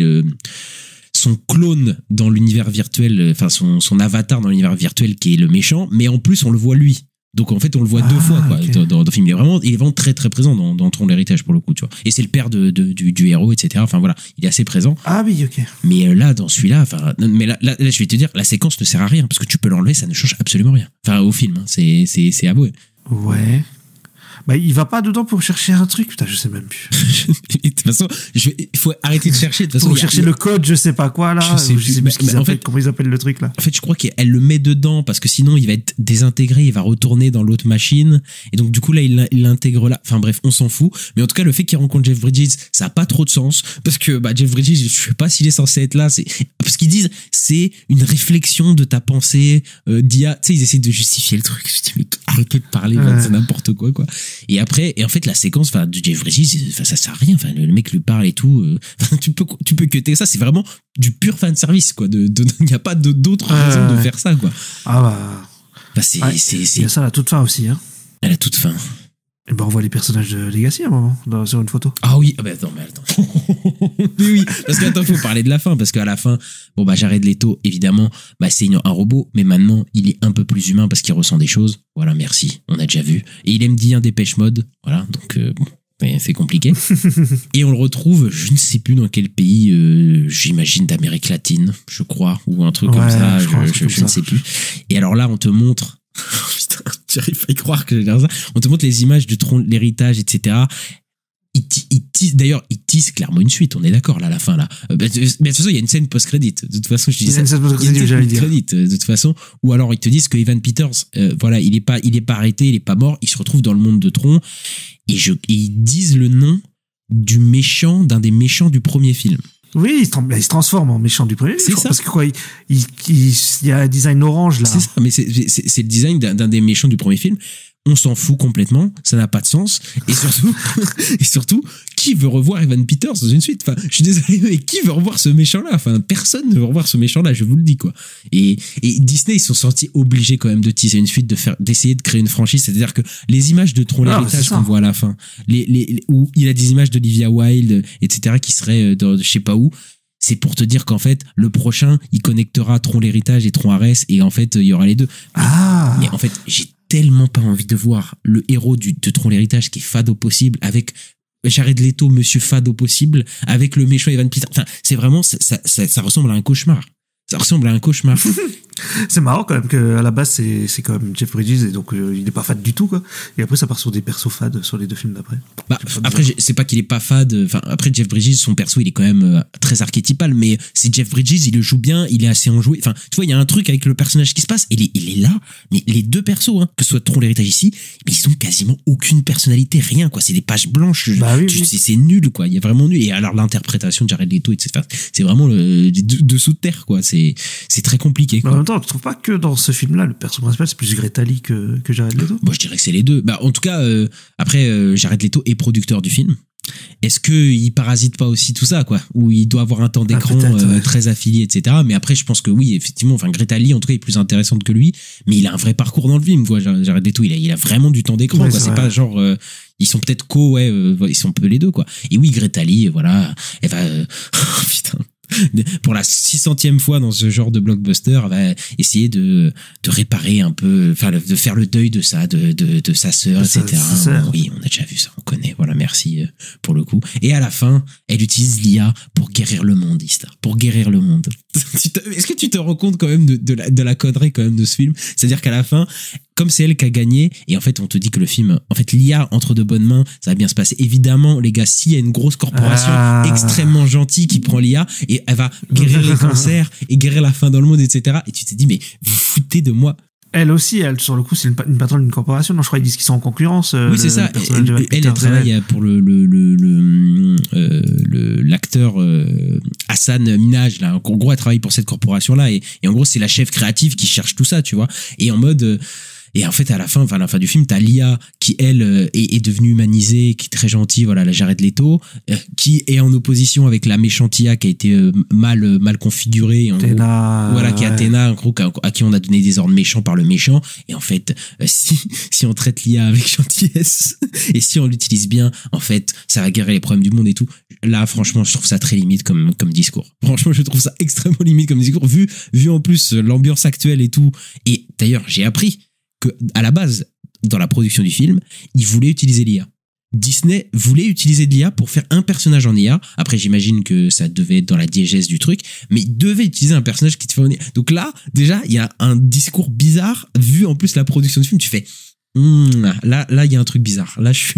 son clone dans l'univers virtuel, enfin son avatar dans l'univers virtuel qui est le méchant, mais en plus on le voit lui. Donc en fait on le voit deux fois quoi, okay. dans le film. Il est vraiment très très présent dans Tron l'héritage pour le coup, tu vois. Et c'est le père du héros, etc. Enfin voilà, il est assez présent.
Ah oui, ok.
Mais là dans celui-là, enfin, mais là je vais te dire, la séquence ne sert à rien parce que tu peux l'enlever, ça ne change absolument rien. Enfin au film, hein, c'est avoué.
Ouais. Bah, il va pas dedans pour chercher un truc, putain, je sais même plus.
De toute façon, il faut arrêter de chercher. De toute façon,
pour chercher le code, je sais pas quoi, là. Je sais plus comment ils appellent le truc, là.
En fait, je crois qu'elle le met dedans parce que sinon, il va être désintégré, il va retourner dans l'autre machine. Et donc, du coup, là, il l'intègre là. Enfin, bref, on s'en fout. Mais en tout cas, le fait qu'il rencontre Jeff Bridges, ça a pas trop de sens parce que, Jeff Bridges, je sais pas s'il est censé être là. Parce qu'ils disent, c'est une réflexion de ta pensée, d'IA. Tu sais, ils essaient de justifier le truc. Je dis, mais arrêtez de parler, c'est n'importe quoi. Et après, en fait, la séquence, de Jeff Bridges, ça sert à rien. Enfin, le mec lui parle et tout. Tu peux cutter ça. C'est vraiment du pur fan service, quoi. Il n'y a pas d'autre raison de faire ça, quoi.
Ah bah.
Il
y a ça à la toute fin aussi, hein.
À la toute fin.
Et ben on voit les personnages de Legacy à un moment sur une photo.
Ah oui, attends. oui, parce qu'attends, faut parler de la fin, parce qu'à la fin, Jared Leto, évidemment, c'est un robot, mais maintenant il est un peu plus humain parce qu'il ressent des choses. Voilà, merci, on a déjà vu. Et il aime bien Dépêche Mode, voilà, donc c'est compliqué. Et on le retrouve, je ne sais plus dans quel pays, j'imagine d'Amérique latine, je crois, ou un truc comme ça, je ne sais plus. Et alors là, on te montre. Putain, j'arrive pas à y croire que j'ai dire ça. On te montre les images du Tron, l'héritage, etc. D'ailleurs, ils teasent clairement une suite, on est d'accord là à la fin là. Mais de toute façon, il y a une scène post-crédit. De toute façon, je dis ça. Il y a une scène post-crédit, de toute façon. Ou alors ils te disent que Evan Peters, il est pas arrêté, il est pas mort, il se retrouve dans le monde de Tron. Et ils disent le nom d'un des méchants du premier film.
Oui, il se transforme en méchant du premier.
C'est ça.
Parce que il y a un design orange là.
C'est ça, mais c'est le design d'un des méchants du premier film. On s'en fout complètement, ça n'a pas de sens. Et surtout, qui veut revoir Evan Peters dans une suite? Enfin, je suis désolé, mais qui veut revoir ce méchant-là? Enfin, personne ne veut revoir ce méchant-là, je vous le dis, quoi. Et Disney, ils sont sentis obligés quand même de teaser une suite, d'essayer de créer une franchise. C'est-à-dire que les images de Tron l'héritage qu'on voit à la fin, où il a des images d'Olivia Wilde, etc., qui seraient dans je sais pas où, c'est pour te dire qu'en fait, le prochain, il connectera Tron l'héritage et Tron Ares, et en fait, il y aura les deux. Mais en fait, j'ai tellement pas envie de voir le héros de Tron l'héritage qui est fade au possible, avec Jared Leto, monsieur fade au possible, avec le méchant Evan Peters. Enfin, c'est vraiment, ça ressemble à un cauchemar. Ça ressemble à un cauchemar.
C'est marrant quand même qu'à la base c'est quand même Jeff Bridges et donc il n'est pas fade du tout quoi. Et après ça part sur des persos fades sur les 2 films d'après.
Bah, après c'est pas qu'il est pas fade. Enfin après Jeff Bridges son perso il est quand même très archétypal, mais c'est Jeff Bridges, il le joue bien, il est assez enjoué. Enfin tu vois il y a un truc avec le personnage qui se passe. Il est là, mais les 2 persos hein, que ce soit Tron l'héritage ici, mais ils ont quasiment aucune personnalité, rien quoi. C'est des pages blanches.
Bah oui.
C'est nul quoi. Il y a vraiment nul. Et alors l'interprétation de Jared Leto etc. C'est vraiment dessous de terre quoi. C'est très compliqué quoi.
Mais en même temps tu trouves pas que dans ce film-là, le personnage principal, c'est plus Greta Lee que Jared Leto?
Moi, je dirais que c'est les deux. Bah, en tout cas, après, Jared Leto est producteur du film. Est-ce qu'il parasite pas aussi tout ça, quoi? Ou il doit avoir un temps d'écran très affilié, etc. Mais après, je pense que oui, effectivement, enfin, Greta Lee, en tout cas, est plus intéressante que lui. Mais il a un vrai parcours dans le film, quoi. Jared Leto, il a vraiment du temps d'écran, quoi. C'est pas genre, ils sont peut-être ils sont un peu les deux, quoi. Et oui, Greta Lee, voilà, elle va, oh, putain. Pour la 600e fois dans ce genre de blockbuster, elle va essayer de réparer un peu, enfin de faire le deuil de sa sœur, etc. Oui, on a déjà vu ça, on connaît. Voilà, merci pour le coup. Et à la fin, elle utilise l'IA pour guérir le monde, Ista, pour guérir le monde. Est-ce que tu te rends compte quand même de la connerie quand même de ce film? C'est-à-dire qu'à la fin, comme c'est elle qui a gagné, et en fait on te dit que le film, en fait l'IA entre de bonnes mains, ça va bien se passer. Évidemment les gars, s'il y a une grosse corporation extrêmement gentille qui prend l'IA et elle va guérir les cancers et guérir la faim dans le monde, etc. Et tu te dis mais vous foutez de moi.
Elle aussi, sur le coup, c'est une patronne d'une corporation. Non, je crois qu'ils disent qu'ils sont en concurrence.
Oui, c'est ça. Elle travaille pour l'acteur Hassan Minhaj, là. En gros, elle travaille pour cette corporation-là. Et en gros, c'est la chef créative qui cherche tout ça, tu vois. Et en mode... Et en fait, à la fin du film, t'as l'IA qui, elle, est devenue humanisée, qui est très gentille, voilà, la Jared Leto, qui est en opposition avec la méchante IA qui a été mal configurée. En
Athéna,
gros, voilà, qui est Athéna, en gros, à qui on a donné des ordres méchants par le méchant. Et en fait, si on traite l'IA avec gentillesse, et si on l'utilise bien, en fait, ça va guérir les problèmes du monde et tout. Là, franchement, je trouve ça très limite comme discours. Franchement, je trouve ça extrêmement limite comme discours, vu en plus l'ambiance actuelle et tout. Et d'ailleurs, j'ai appris que à la base, dans la production du film, ils voulaient utiliser l'IA. Disney voulait utiliser de l'IA pour faire un personnage en IA. Après, j'imagine que ça devait être dans la diégèse du truc, mais ils devaient utiliser un personnage qui te fait en IA. Donc là, déjà, il y a un discours bizarre, vu en plus la production du film, tu fais... là, il y a un truc bizarre. Là, je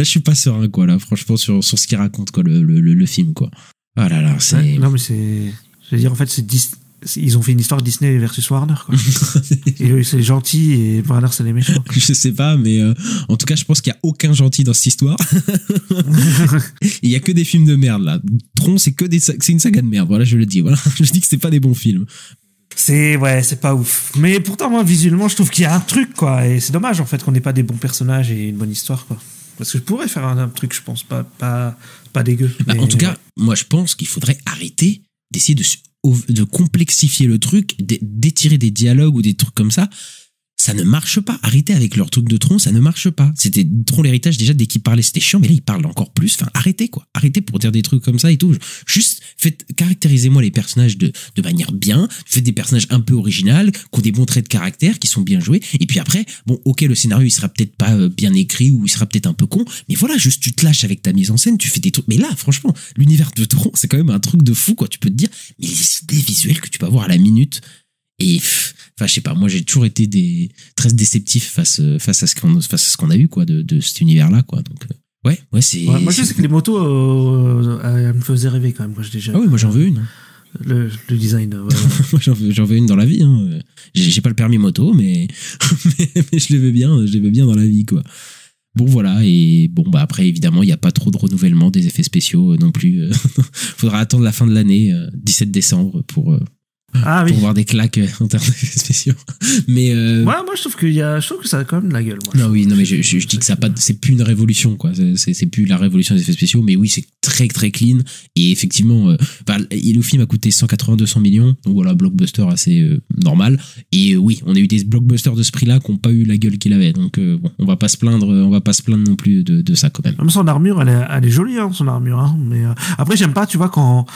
suis pas serein, quoi, là, franchement, sur ce qu'il raconte, quoi, le film, quoi. Ah là là, c'est...
Ouais, non, mais c'est... Je veux dire, en fait, ils ont fait une histoire Disney versus Warner, quoi. Et eux, c'est gentil et Warner, c'est les méchants.
Je sais pas, mais en tout cas, je pense qu'il y a aucun gentil dans cette histoire. Il y a que des films de merde, là. Tron, c'est une saga de merde. Voilà, je le dis. Voilà, je dis que c'est pas des bons films.
C'est pas ouf. Mais pourtant, moi, visuellement, je trouve qu'il y a un truc, quoi. Et c'est dommage, en fait, qu'on n'ait pas des bons personnages et une bonne histoire, quoi. Parce que je pourrais faire un truc, je pense, pas dégueu.
Bah, en tout cas, moi, je pense qu'il faudrait arrêter d'essayer de complexifier le truc, d'étirer des dialogues ou des trucs comme ça. Ça ne marche pas. Arrêtez avec leur truc de Tron, ça ne marche pas. C'était Tron l'héritage, déjà, dès qu'il parlait, c'était chiant, mais là, il parle encore plus. Enfin, arrêtez, quoi. Arrêtez pour dire des trucs comme ça et tout. Juste, caractérisez-moi les personnages de manière bien. Faites des personnages un peu originaux, qui ont des bons traits de caractère, qui sont bien joués. Et puis après, bon, ok, le scénario, il sera peut-être pas bien écrit ou il sera peut-être un peu con, mais voilà, juste, tu te lâches avec ta mise en scène, tu fais des trucs. Mais là, franchement, l'univers de Tron, c'est quand même un truc de fou, quoi. Tu peux te dire, mais les idées visuelles que tu peux avoir à la minute, et enfin, je sais pas, moi j'ai toujours été très déceptif face à ce qu'on a eu, quoi, de cet univers-là, quoi. Donc ouais, c'est.
Ouais, moi je sais que les motos elles me faisaient rêver quand même. Moi déjà.
Ah oui, moi j'en veux une.
Le design. Ouais.
Moi j'en veux une dans la vie. Hein. J'ai pas le permis moto, mais je les veux bien dans la vie, quoi. Bon voilà, et bon bah après évidemment il n'y a pas trop de renouvellement des effets spéciaux non plus. Faudra attendre la fin de l'année, 17 décembre pour voir des claques en termes d'effets spéciaux. Mais
ouais, moi je trouve que ça a quand même de la gueule, moi.
Non oui, non mais je dis que ça a pas, c'est plus une révolution, quoi. C'est plus la révolution des effets spéciaux, mais oui, c'est très très clean. Et effectivement, le film a coûté 180-200 millions, donc voilà, blockbuster assez normal. Et oui, on a eu des blockbusters de ce prix-là qui n'ont pas eu la gueule qu'il avait. Donc bon, on va pas se plaindre non plus de ça quand même.
Même son armure, elle est jolie, hein, son armure. Hein, mais après, j'aime pas, tu vois, quand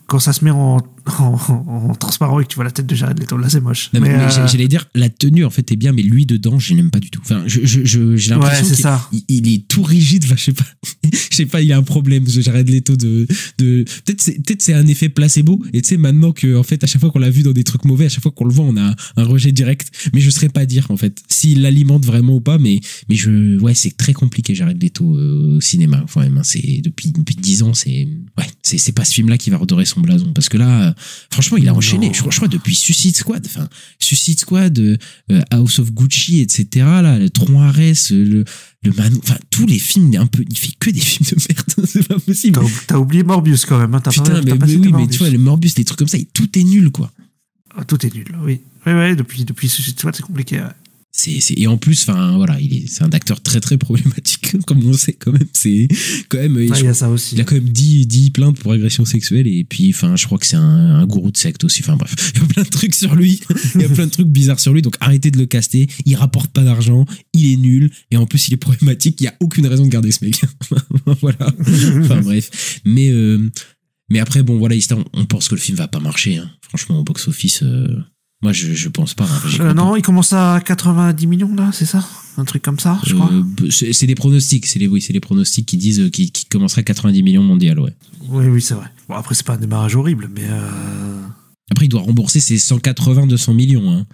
quand ça se met en transparent et que tu vois la tête de Jared Leto, là c'est moche.
Non, mais j'allais dire, la tenue en fait est bien, mais lui dedans, je n'aime pas du tout. Enfin, j'ai l'impression qu'il est tout rigide. Enfin, je sais pas, il y a un problème. Jared Leto peut-être c'est un effet placebo. Et tu sais, maintenant que en fait, à chaque fois qu'on l'a vu dans des trucs mauvais, à chaque fois qu'on le voit, on a un rejet direct. Mais je saurais pas dire en fait s'il l'alimente vraiment ou pas. Mais c'est très compliqué Jared Leto au cinéma. Enfin, même, c'est depuis 10 ans, c'est pas ce film-là qui va redorer son blason, parce que là, franchement, il a enchaîné. Je crois depuis Suicide Squad, House of Gucci, etc. Là, le Tron Ares, le Manon, enfin tous les films, il fait que des films de merde. C'est pas possible.
T'as oublié Morbius quand même. Hein.
Putain, mais tu vois, le Morbius, les trucs comme ça, tout est nul, quoi.
Tout est nul, oui. Ouais, depuis Suicide Squad, c'est compliqué. Ouais.
Et en plus, enfin voilà, c'est un acteur très très problématique, comme on sait quand même. C'est quand même.
Il y a ça aussi.
Il a quand même 10 plaintes pour agression sexuelle, et puis enfin, je crois que c'est un gourou de secte aussi. Enfin bref, il y a plein de trucs sur lui. Il y a plein de trucs bizarres sur lui. Donc arrêtez de le caster. Il rapporte pas d'argent. Il est nul, et en plus il est problématique. Il y a aucune raison de garder ce mec. Voilà. Enfin bref. Mais après bon voilà, on pense que le film va pas marcher. Hein. Franchement, au box office. Moi, je pense pas. Hein,
non, il commence à 90 millions, là, c'est ça? Un truc comme ça, je crois.
C'est des pronostics. C'est les pronostics qui disent qu'il commencerait à 90 millions mondial, ouais.
Oui, c'est vrai. Bon, après, c'est pas un démarrage horrible, mais...
Après, il doit rembourser ses 180-200 millions. Hein.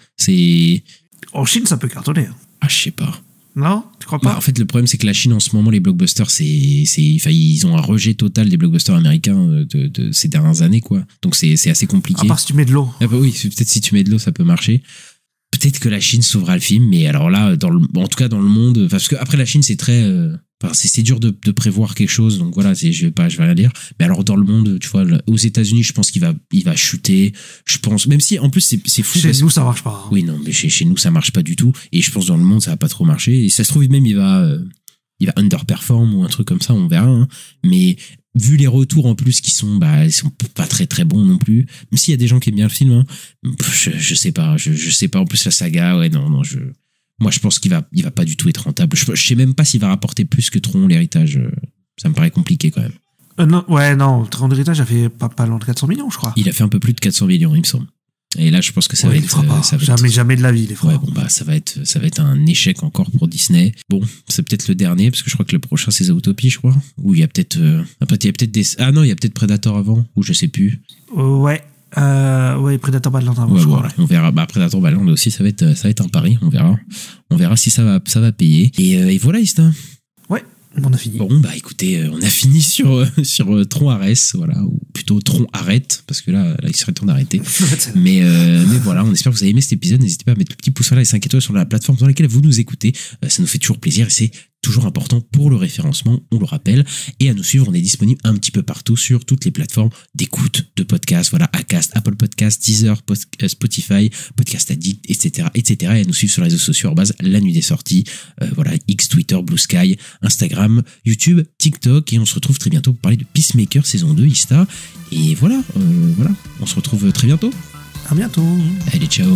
En Chine, ça peut cartonner. Hein.
Ah, je sais pas.
Non, tu crois pas?
En fait, le problème, c'est que la Chine, en ce moment, les blockbusters, ils ont un rejet total des blockbusters américains de ces dernières années, quoi. Donc, c'est assez compliqué.
À part si tu mets de l'eau.
Ah bah oui, peut-être si tu mets de l'eau, ça peut marcher. Peut-être que la Chine sauvera le film, mais alors là, en tout cas, dans le monde, parce que après la Chine, c'est très, c'est dur de prévoir quelque chose, donc voilà, je vais rien dire. Mais alors, dans le monde, tu vois, aux États-Unis, je pense qu'il va chuter. Je pense, même si, en plus, c'est fou.
Chez nous, ça marche pas. Hein.
Oui, non, mais chez nous, ça marche pas du tout. Et je pense dans le monde, ça va pas trop marcher. Et ça se trouve, même, il va underperform ou un truc comme ça, on verra. Hein. Mais vu les retours en plus qui sont, ils sont pas très très bons non plus. Même s'il y a des gens qui aiment bien le film, hein, je sais pas. Je sais pas. En plus, la saga, ouais, non, moi, je pense qu'il va pas du tout être rentable. Je sais même pas s'il va rapporter plus que Tron, l'héritage. Ça me paraît compliqué quand même.
Non, Tron, l'héritage a fait pas loin de 400 millions, je crois.
Il a fait un peu plus de 400 millions, il me semble. Et là, je pense que ça va être...
Jamais de la vie, les frères.
Ouais, bon, ça va être un échec encore pour Disney. Bon, c'est peut-être le dernier, parce que je crois que le prochain, c'est Zootopie, je crois. Ou il y a peut-être... Ah non, il y a peut-être Predator avant, ou je sais plus.
Ouais, Predator Badland avant, je crois.
Voilà, on verra. Predator Badland aussi, ça va être un pari, on verra. On verra si ça va payer. Et voilà, Istin.
Ouais, on a fini.
Bon, écoutez, on a fini sur Tron Ares, voilà, ou plutôt Tron Arrête, parce que là il serait temps d'arrêter. mais voilà, on espère que vous avez aimé cet épisode. N'hésitez pas à mettre le petit pouce en l'air et 5 étoiles sur la plateforme dans laquelle vous nous écoutez. Ça nous fait toujours plaisir et c'est toujours important pour le référencement, on le rappelle. Et à nous suivre, on est disponible un petit peu partout sur toutes les plateformes d'écoute de podcasts, voilà, Acast, Apple Podcasts, Deezer, Spotify, Podcast Addict, etc. Et à nous suivre sur les réseaux sociaux, @la nuit des sorties, voilà, X, Twitter, Blue Sky, Instagram, YouTube, TikTok, et on se retrouve très bientôt pour parler de Peacemaker saison 2, Ista. Et voilà, on se retrouve très bientôt.
À bientôt.
Allez, ciao.